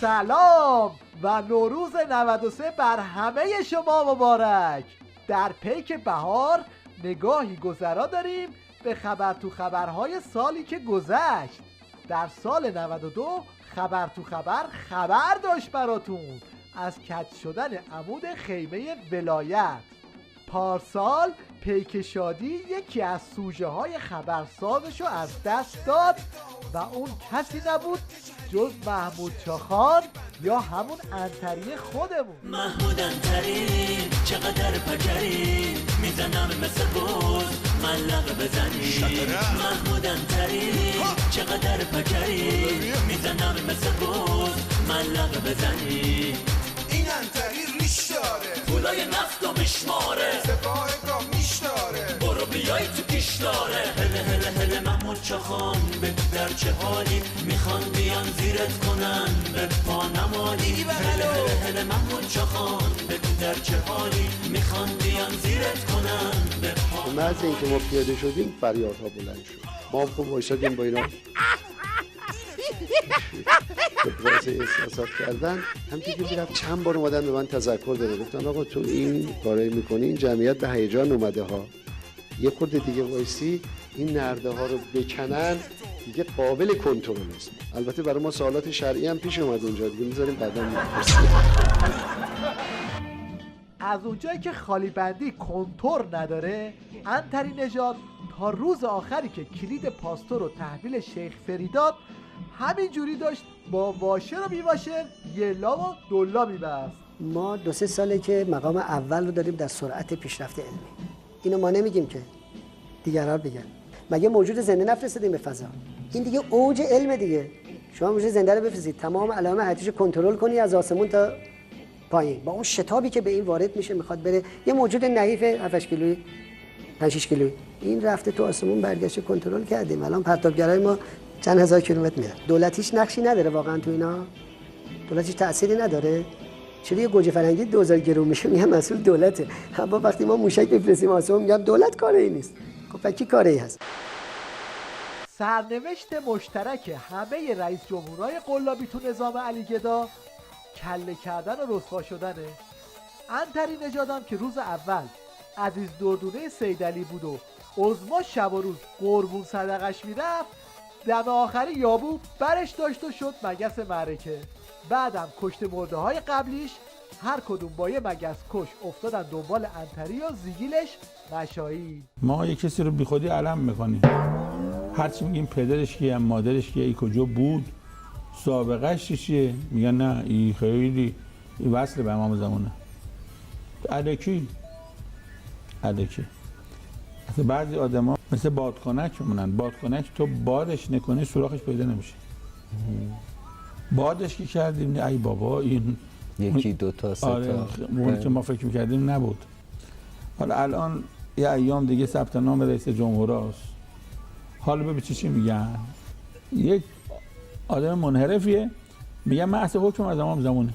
سلام و نوروز 93 بر همه شما مبارک. در پیک بهار نگاهی گذرا داریم به خبر تو خبرهای سالی که گذشت. در سال 92 خبر تو خبر داشت براتون از کج شدن عمود خیمه ولایت. پارسال پیک شادی یکی از سوژه های خبرسازشو از دست داد و اون کسی نبود جز محمود چاخان یا همون انتری خودمون. محمود انتری چقدر پکری میزنم مثل بوز ملق بزنی. محمود انتری چقدر پکری میزنم مثل بوز ملق بزنی. این انتری ریش داره پولای نفت و میشماره سپاه گاه میشتاره برو بیای تو پیش داره. هله هله هله محمود چاخان به در چه حالی میخوان بیان زیرت کنن به پا نمالی. هله هله هله محمود چاخان به در چه حالی میخوان بیان زیرت کنن به پا نمالی. مرز اینکه ما پیاده شدیم فریادها بلند شد. ما هم خوب وایسادیم با اینا ابراز احساسات کردن. همچنین که میرفت چند بار اومدن به من تذکر داده گفتن آقا تو این کارایی میکنی این جمعیت به هیجان اومده ها، یه خورده دیگه وایسی این نرده ها رو بکنن دیگه قابل کنترل است. البته برای ما سوالات شرعی هم پیش اومد اونجا دیگه میذاریم بعدا میپرسیم. از اونجایی که خالی بندی کنتور نداره، انتری نژاد تا روز آخری که کلید پاستور رو تحویل شیخ فریداد همینجوری داشت با واشه رو میواشه یلا و دلا میبست. ما 2-3 ساله که مقام اول رو داریم در سرعت پیشرفت علمی. اینو ما نمیگیم که دیگران بگن. مگه موجود زنده نفرستادیم به فضا؟ این دیگه اوج علم دیگه. شما موجود زنده رو بفرستید تمام علائم حیاتیش رو کنترل کنی از آسمون تا پایین با اون شتابی که به این وارد میشه میخواد بره. یه موجود نحیف 7-8 کیلویی 5-6 کیلویی این رفته تو آسمون برگشته کنترل کردیم. الان پرتابگرای ما چند هزار کیلومتر میره. دولتیش نقشی نداره واقعا تو اینا؟ دولتیش تأثیری نداره؟ چرا یه گوجه فرنگی 2000 گرم میشه میگم مسئول دولته. اما وقتی ما موشک بفرستیم آسمون میگم دولت کاری نیست. خب کی کاری هست؟ سرنوشت مشترک همه رئیس جمهورهای قلابی تو نظام علی گدا کله کردن و رسوا شدنه. انتری نژادم که روز اول عزیز دردونه سیدعلی بود و عظما شب و روز قربون صدقش میرفت، دم آخری یابو برش داشت و شد مگس معرکه. بعدم کشته مرده های قبلیش هر کدوم با یه مگس کش افتادن دنبال انتری و زیگیلش مشایی. ما یه کسی رو بی خودی علم میکنیم، هرچی میگیم پدرش کیه مادرش کیه ای کجا بود سابقهش چیه میگن نه این خیلی این وصل به امام زمانه. الکی مثل بعضی آدما مثل بادکنک میمونن. بادکنک تو بادش نکنی سوراخش پیدا نمیشه. بادش که کردیم ای بابا این یکی دوتا سه تا اون که ما فکر میکردیم نبود. حالا الان یه ایام دیگه ثبت نام رئیس جمهور است. حالا ببین چی میگن. یک آدم منحرفیه میگن من اصل حکم از امام زمانه.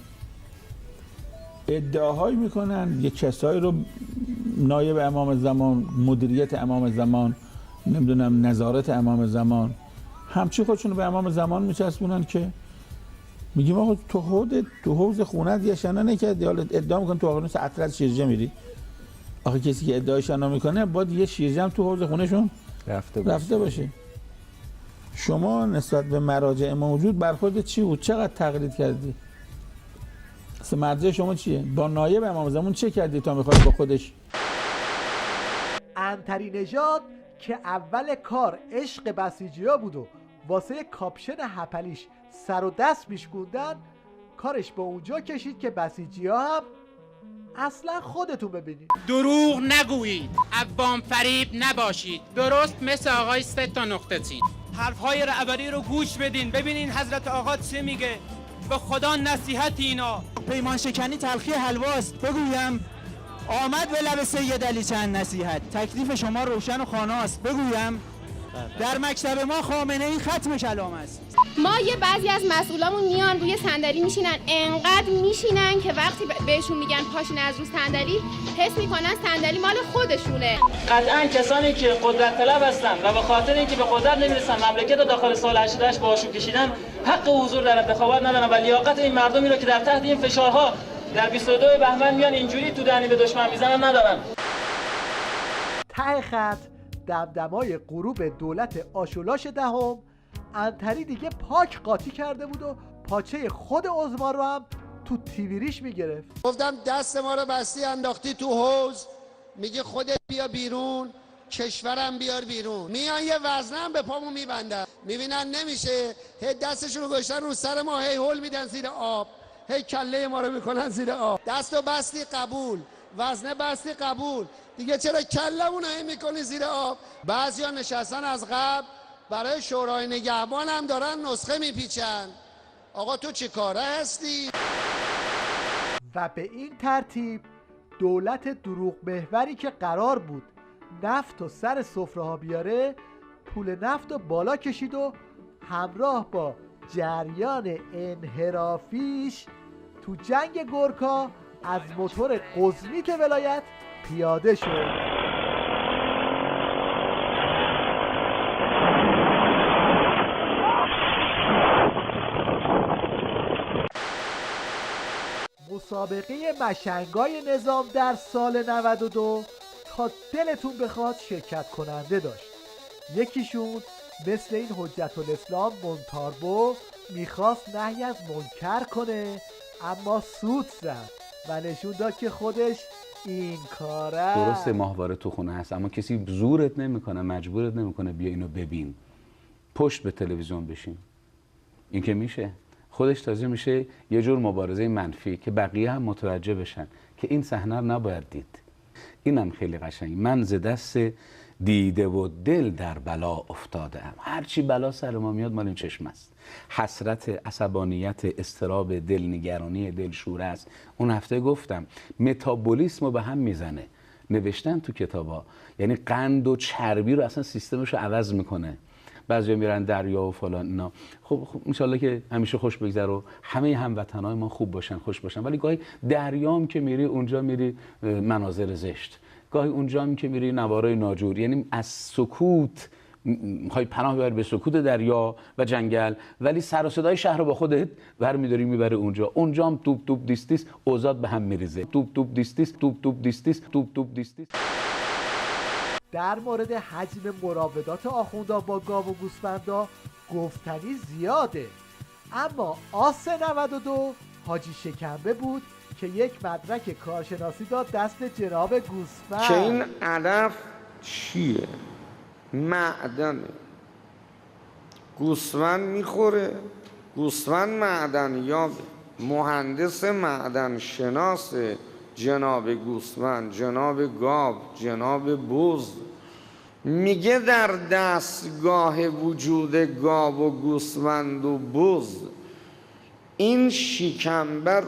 ادعاهایی میکنن یک کسایی رو نایب امام زمان، مدیریت امام زمان، نمیدونم نظارت امام زمان، همچی خودشون رو به امام زمان میچسبونن که میگیم آقا تو حوض خونت یه شنا نکردی، حالا ادعا میکنن تو آقانوس اطلس شیرجه میری. آخه کسی که ادعای شنا میکنه باید یه شیرجه هم تو حوض خونهشون رفته باشه. شما نسبت به مراجع موجود برخورد چی بود؟ چقدر تقلید کردی؟ اصلا مرجع شما چیه؟ با نایب امام زمان چه کردی تا میخواد با خودش؟ انتری نژاد که اول کار عشق بسیجیا بود و واسه کاپشن هپلیش سر و دست میشکوندن، کارش به اونجا کشید که بسیجیا هم اصلا خودتون ببینید. دروغ نگویید، عوام فریب نباشید، درست مثل آقای 3 نقطه چین. حرفهای رهبری رو گوش بدین، ببینین حضرت آقا چه میگه. به خدا نصیحت اینا. پیمان شکنی تلخی حلواست. بگویم آمد به لب سید علی چند نصیحت. تکلیف شما روشن و خاناست. بگویم در مکتب ما خامنه ای ختم کلام است. ما یه بعضی از مسئولامون میان روی صندلی میشینن، انقدر میشینن که وقتی بهشون میگن پاشین از رو صندلی حس میکنن صندلی مال خودشونه. قطعا کسانی که قدرت طلب هستن و به خاطر اینکه به قدرت نمیرسن مملکت رو داخل سال 88 باهاشون کشیدن، حق حضور در انتخابات ندارن و لیاقت این مردمی رو که در تحت این فشارها در 22 بهمن میان اینجوری تو دهنی به دشمن میزنن ندارن. ته خط دمدمای غروب دولت آشولاش دهم، انتری دیگه پاک قاطی کرده بود و پاچه خود عظما رو هم تو تیویریش میگرفت. گفتم دست ما رو بستی انداختی تو حوض، میگه خودت بیا بیرون، کشورم بیار بیرون. میان یه وزنم به پامون میبندن، میبینن نمیشه، هی دستشون رو گذاشتن رو سر ما، هی هول میدن زیر آب، هی کله ما رو میکنن زیر آب. دستو بستی قبول، وزنه بستی قبول، دیگه چرا کلمون رو هی میکنی زیر آب؟ بعضیا نشستن از قبل برای شورای نگهبان هم دارن نسخه میپیچن. آقا تو چی کاره هستی؟ و به این ترتیب دولت دروغ محوری که قرار بود نفت و سر سفره ها بیاره، پول نفت رو بالا کشید و همراه با جریان انحرافیش تو جنگ گورکا از موتور قزمیت ولایت پیاده شد. مسابقه مشنگای نظام در سال 92 تا دلتون بخواد شرکت کننده داشت. یکیشون مثل این حجت الاسلام مونتاربو میخواست نهی از منکر کنه، اما سود زد و نشون داد که خودش این کاره. درسته ماهواره تو خونه هست، اما کسی زورت نمیکنه، مجبورت نمیکنه بیا اینو ببین، پشت به تلویزیون بشین. این که میشه خودش تازه میشه یه جور مبارزه منفی که بقیه هم متوجه بشن که این صحنه رو نباید دید. اینم خیلی قشنگ. من ز دست دیده و دل در بلا افتادم. هرچی بلا سر ما میاد مال این چشم است. حسرت، عصبانیت، اضطراب، دلنگرانی، دلشوره است. اون هفته گفتم متابولیسم رو به هم میزنه. نوشتن تو کتابا، یعنی قند و چربی رو اصلا سیستمش رو عوض میکنه. بعضیا میرن دریا و فلان اینا. خب انشالله که همیشه خوش بگذره و همه هموطنای ما خوب باشن، خوش باشن. ولی گاهی دریام که میری اونجا میری مناظر زشت، گاهی اونجا هم که میری نوارای ناجور. یعنی از سکوت میخوای پناه ببری به سکوت دریا و جنگل، ولی سر و صدای شهر رو با خودت برمی‌داری میبره اونجا. اونجا هم توپ توپ دیستیس اوضاع به هم میریزه. توپ توپ دیستیس، توپ توپ دیستیس، توپ توپ دیستیس. در مورد حجم مراودات آخوندا با گاو و گوسفندا گفتنی زیاده، اما آس 92 حاجی شکنبه بود که یک مدرک کارشناسی داد دست جناب گوسفند. که این علف چیه؟ معدنه. گوسفند میخوره، گوسفند معدن یا مهندس معدن شناس جناب گوسفند، جناب گاو، جناب بز میگه در دستگاه وجود گاو و گوسفند و بز این شکمبر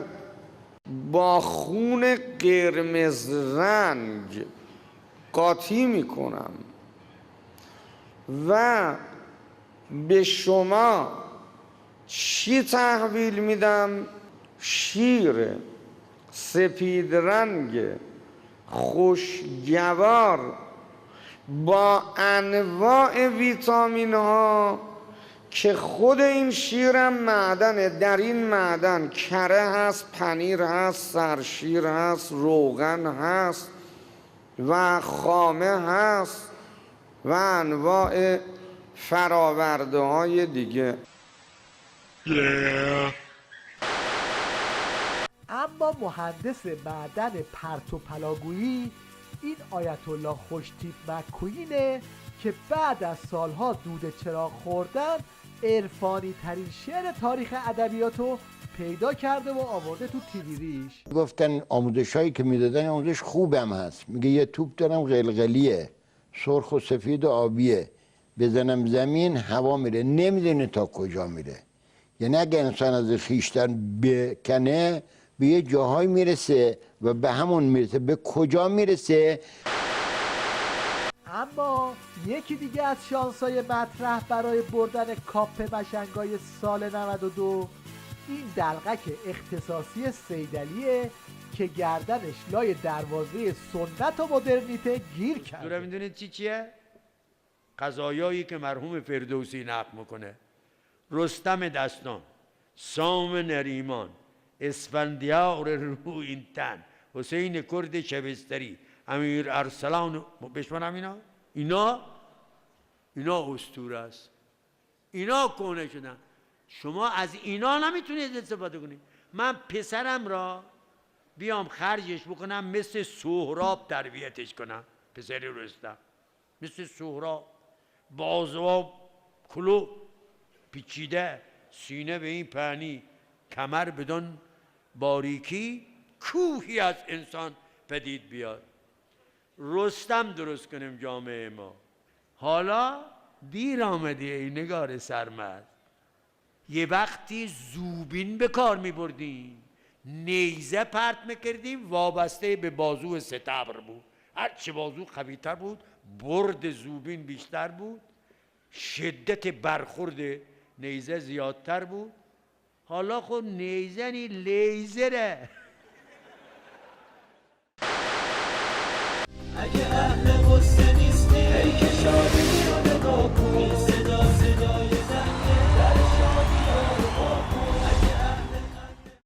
با خون قرمز رنگ قاطی میکنم و به شما چی تحویل میدم؟ شیر سپید رنگ خوشگوار با انواع ویتامین ها که خود این شیرم معدنه. در این معدن کره هست، پنیر هست، سرشیر هست، روغن هست و خامه هست و انواع فراورده های دیگه. اما مهندس معدن پرت و پلاگویی این آیت الله خوشتیپ مکوینه که بعد از سالها دود چراغ خوردن عرفانی ترین شعر تاریخ ادبیاتو پیدا کرده و آورده تو تیویریش. گفتن آموزش هایی که میدادن آموزش خوبم هست. میگه یه توپ دارم قلقلیه، سرخ و سفید و آبیه، بزنم زمین هوا میره، نمیدونه تا کجا میره. یعنی اگه انسان از خویشتن بکنه به یه جاهای میرسه و به همون میرسه. به کجا میرسه؟ اما یکی دیگه از شانس‌های مطرح برای بردن کاپ مشنگای سال 92 این دلقک اختصاصی سیدعلیه که گردنش لای دروازه سنت و مدرنیته گیر کرده. دورا میدونید چیه؟ قضایایی که مرحوم فردوسی نقل میکنه: رستم دستان، سام نریمان، اسفندیار رویینتن، حسین کرد شبستری، امیر ارسلان، بشمارم اینا اسطوره است، اینا کهنه شدن. شما از اینا نمیتونید استفاده کنید. من پسرم را بیام خرجش بکنم مثل سهراب تربیتش کنم، پسری رستم مثل سهراب، بازواب کلو پیچیده، سینه به این پهنی، کمر بدون باریکی، کوهی از انسان پدید بیاد. رستم درست کنیم جامعه ما. حالا دیر آمدی ای نگار سرمست. یه وقتی زوبین به کار می بردیم، نیزه پرت میکردیم، وابسته به بازو ستبر بود. هرچه بازو قوی‌تر بود برد زوبین بیشتر بود، شدت برخورد نیزه زیادتر بود. حالا خود نیزه نی لیزره. اگه اهل قصه نیستی ای که شادی